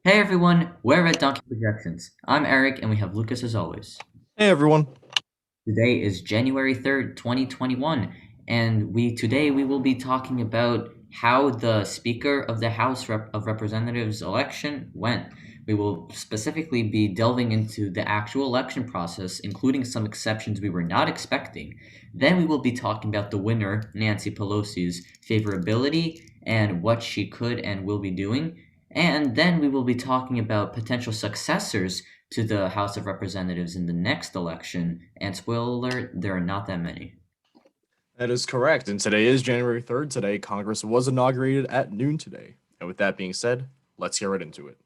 Hey everyone, we're at Donkey Projections. I'm Eric and we have Lucas as always. Hey everyone. Today is January 3rd, 2021, and we will be talking about how the Speaker of the of Representatives election went. We will specifically be delving into the actual election process, including some exceptions we were not expecting. Then we will be talking about the winner, Nancy Pelosi's favorability and what she could and will be doing. And then we will be talking about potential successors to the House of Representatives in the next election. And spoiler alert, there are not that many. That is correct. And today is January 3rd. Today, Congress was inaugurated at noon today. And with that being said, let's get right into it.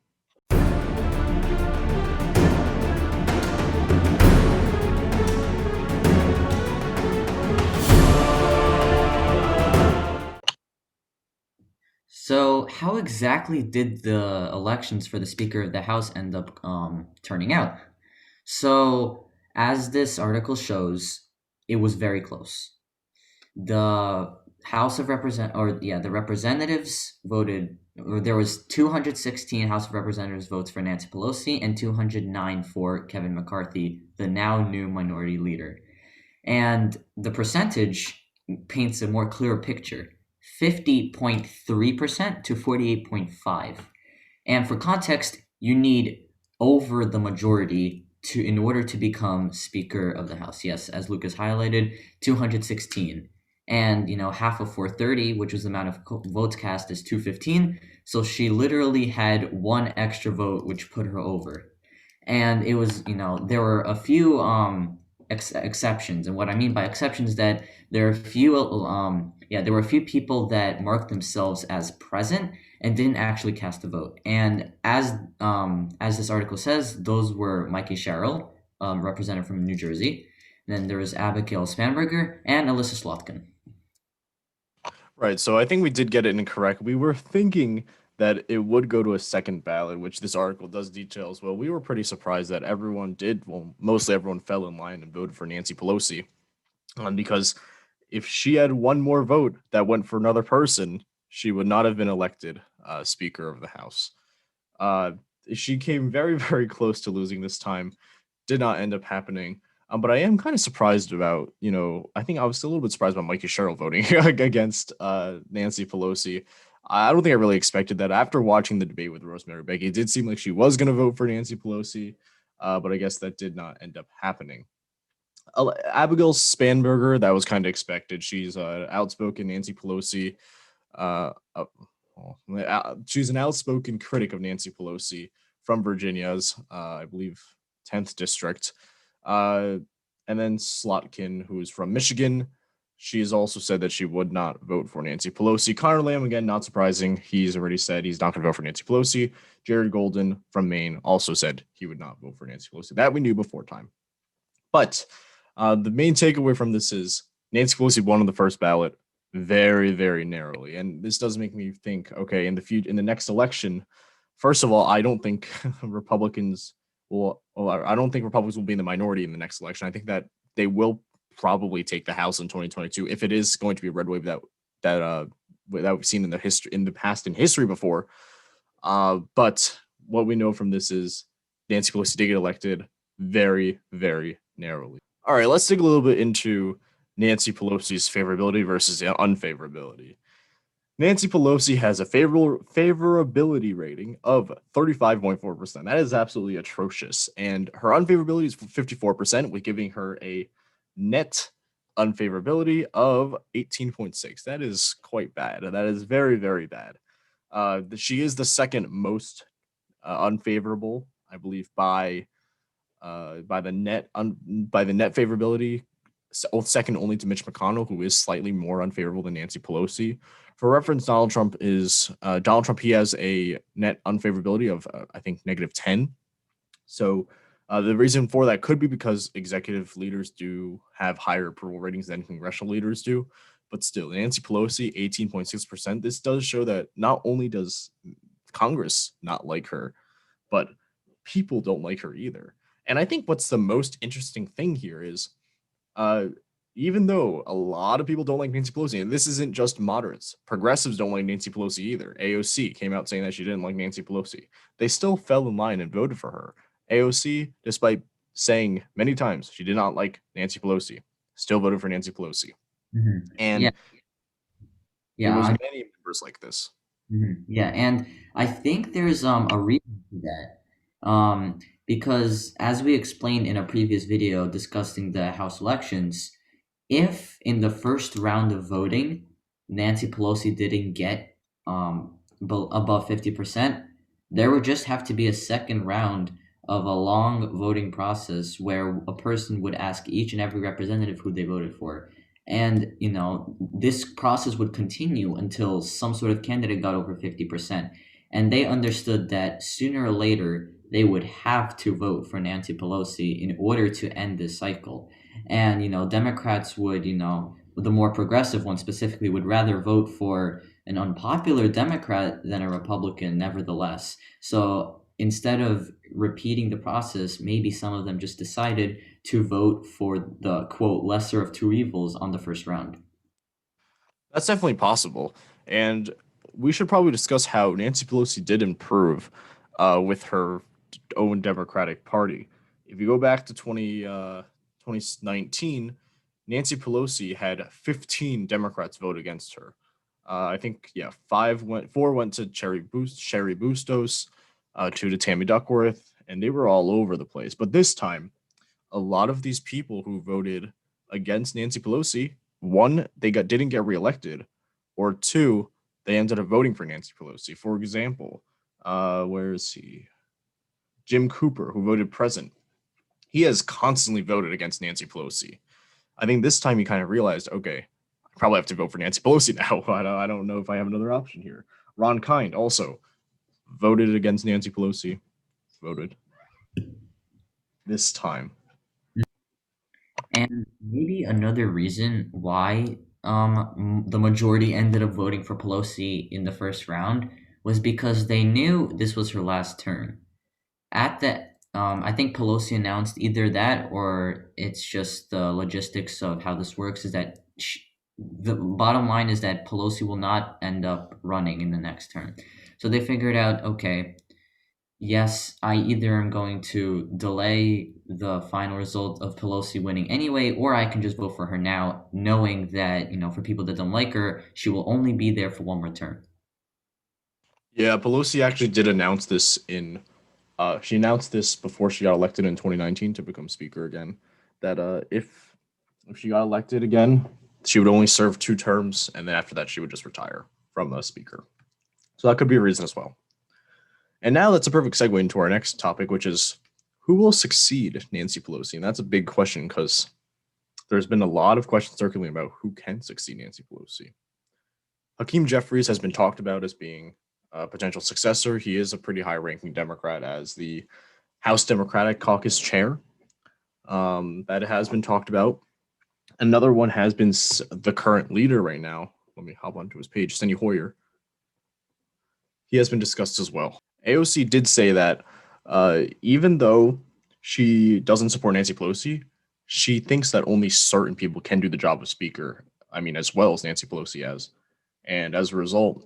So, how exactly did the elections for the Speaker of the House end up turning out? So, as this article shows, it was very close. The the representatives voted, or there was 216 House of Representatives votes for Nancy Pelosi and 209 for Kevin McCarthy, the now new minority leader. And the percentage paints a more clearer picture, 50.3% to 48.5. And for context, you need over the majority to in order to become Speaker of the House. Yes, as Lucas highlighted, 216. And half of 430, which was the amount of votes cast, is 215. So she literally had one extra vote, which put her over. And it was, there were a few exceptions. And what I mean by exceptions is that there are a few there were a few people that marked themselves as present and didn't actually cast a vote. And as this article says, those were Mikey Sherrill, representative from New Jersey. And then there was Abigail Spanberger and Alyssa Slotkin. Right. So I think we did get it incorrect. We were thinking that it would go to a second ballot, which this article does detail as well. We were pretty surprised that everyone did, well, mostly everyone fell in line and voted for Nancy Pelosi. Because if she had one more vote that went for another person, she would not have been elected Speaker of the House. Uh, she came very, very close to losing this time. Did not end up happening. But I am kind of surprised about, I think I was still a little bit surprised about Mikey Sherrill voting against Nancy Pelosi. I don't think I really expected that. After watching the debate with Rosemary Becky, it did seem like she was going to vote for Nancy Pelosi, but I guess that did not end up happening. Abigail Spanberger, that was kind of expected. She's outspoken Nancy Pelosi. Uh, uh, she's an outspoken critic of Nancy Pelosi from Virginia's, I believe, 10th district. Uh, and then Slotkin, who is from Michigan. She has also said that she would not vote for Nancy Pelosi. Connor Lamb, again, not surprising. He's already said he's not going to vote for Nancy Pelosi. Jared Golden from Maine also said he would not vote for Nancy Pelosi. That we knew before time. But the main takeaway from this is Nancy Pelosi won on the first ballot very, very narrowly, and this does make me think. Okay, in the next election, first of all, I don't think Republicans will. Well, I don't think Republicans will be in the minority in the next election. I think that they will probably take the House in 2022 if it is going to be a red wave that we've seen in the history in the past in history before. But what we know from this is Nancy Pelosi did get elected very, very narrowly. All right, let's dig a little bit into Nancy Pelosi's favorability versus unfavorability. Nancy Pelosi has a favorability rating of 35.4%. That is absolutely atrocious. And her unfavorability is 54%, with giving her a net unfavorability of 18.6. That is quite bad. That is very, very bad. She is the second most unfavorable, I believe, by the net favorability, second only to Mitch McConnell, who is slightly more unfavorable than Nancy Pelosi. For reference, Donald Trump. He has a net unfavorability of I think -10. So the reason for that could be because executive leaders do have higher approval ratings than congressional leaders do. But still, Nancy Pelosi, 18.6%. This does show that not only does Congress not like her, but people don't like her either. And I think what's the most interesting thing here is, uh, even though a lot of people don't like Nancy Pelosi, and this isn't just moderates, progressives don't like Nancy Pelosi either. AOC came out saying that she didn't like Nancy Pelosi. They still fell in line and voted for her. AOC, despite saying many times she did not like Nancy Pelosi, still voted for Nancy Pelosi. Yeah, And it was yeah, many members like this. yeah, and I think there's a reason for that. Because as we explained in a previous video discussing the House elections, if in the first round of voting, Nancy Pelosi didn't get above 50%, there would just have to be a second round of a long voting process where a person would ask each and every representative who they voted for. And, this process would continue until some sort of candidate got over 50%. And they understood that sooner or later, they would have to vote for Nancy Pelosi in order to end this cycle. And, Democrats would, the more progressive ones specifically, would rather vote for an unpopular Democrat than a Republican, nevertheless. So instead of repeating the process, maybe some of them just decided to vote for the quote lesser of two evils on the first round. That's definitely possible. And we should probably discuss how Nancy Pelosi did improve with her own Democratic Party. If you go back to 2019, Nancy Pelosi had 15 Democrats vote against her. I think, yeah, four went to Sherry Bustos, two to Tammy Duckworth, and they were all over the place. But this time, a lot of these people who voted against Nancy Pelosi, one, didn't get reelected, or two, they ended up voting for Nancy Pelosi. For example, where is he? Jim Cooper, who voted present. He has constantly voted against Nancy Pelosi. I think this time he kind of realized, okay, I probably have to vote for Nancy Pelosi now. I don't know if I have another option here. Ron Kind also voted against Nancy Pelosi. Voted this time. And maybe another reason why the majority ended up voting for Pelosi in the first round was because they knew this was her last term. At the I think Pelosi announced either that or it's just the logistics of how this works is that the bottom line is that Pelosi will not end up running in the next term. So they figured out, okay, yes, I either am going to delay the final result of Pelosi winning anyway, or I can just vote for her now, knowing that, for people that don't like her, she will only be there for one more term. Yeah, Pelosi actually did announce this in. She announced this before she got elected in 2019 to become speaker again. That if she got elected again, she would only serve 2 terms, and then after that, she would just retire from the speaker. So that could be a reason as well. And now that's a perfect segue into our next topic, which is who will succeed Nancy Pelosi? And that's a big question because there's been a lot of questions circulating about who can succeed Nancy Pelosi. Hakeem Jeffries has been talked about as being a potential successor. He is a pretty high-ranking Democrat as the House Democratic Caucus chair. That has been talked about. Another one has been the current leader right now. Let me hop onto his page, Steny Hoyer. He has been discussed as well. AOC did say that even though she doesn't support Nancy Pelosi, she thinks that only certain people can do the job of speaker. I mean, as well as Nancy Pelosi has. And as a result,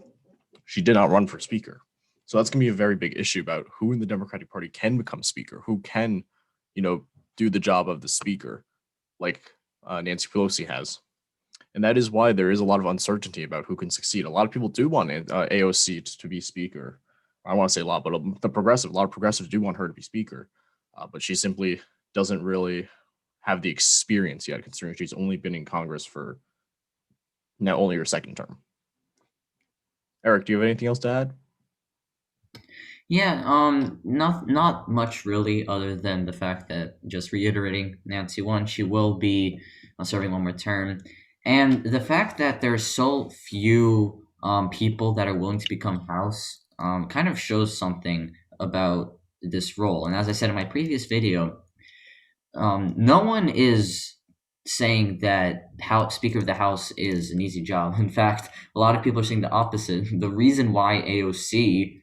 she did not run for speaker. So that's going to be a very big issue about who in the Democratic Party can become speaker, who can, do the job of the speaker like Nancy Pelosi has. And that is why there is a lot of uncertainty about who can succeed. A lot of people do want AOC to be speaker. I want to say a lot, but a lot of progressives do want her to be speaker. But she simply doesn't really have the experience yet, considering she's only been in Congress for now only her second term. Eric, do you have anything else to add? Yeah, not much really, other than the fact that just reiterating Nancy won, she will be serving one more term, and the fact that there's so few people that are willing to become House kind of shows something about this role. And as I said in my previous video, no one is saying that Speaker of the House is an easy job. In fact, a lot of people are saying the opposite. The reason why AOC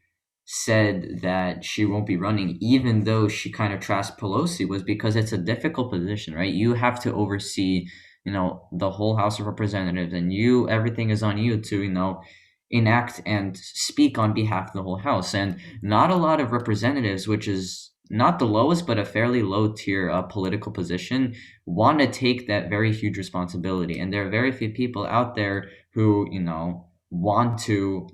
said that she won't be running, even though she kind of trashed Pelosi, was because it's a difficult position, right? You have to oversee, the whole House of Representatives, and everything is on you to enact and speak on behalf of the whole House. And not a lot of representatives, which is not the lowest but a fairly low tier political position, want to take that very huge responsibility. And there are very few people out there who want to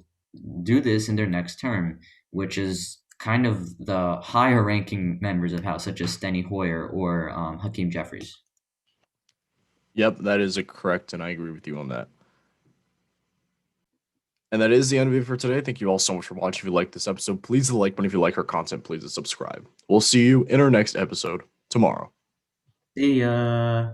do this in their next term, which is kind of the higher ranking members of House, such as Steny Hoyer or Hakeem Jeffries. Yep, that is correct, and I agree with you on that. And that is the end of it for today. Thank you all so much for watching. If you like this episode, please hit the like button. If you like our content, please subscribe. We'll see you in our next episode tomorrow. See ya.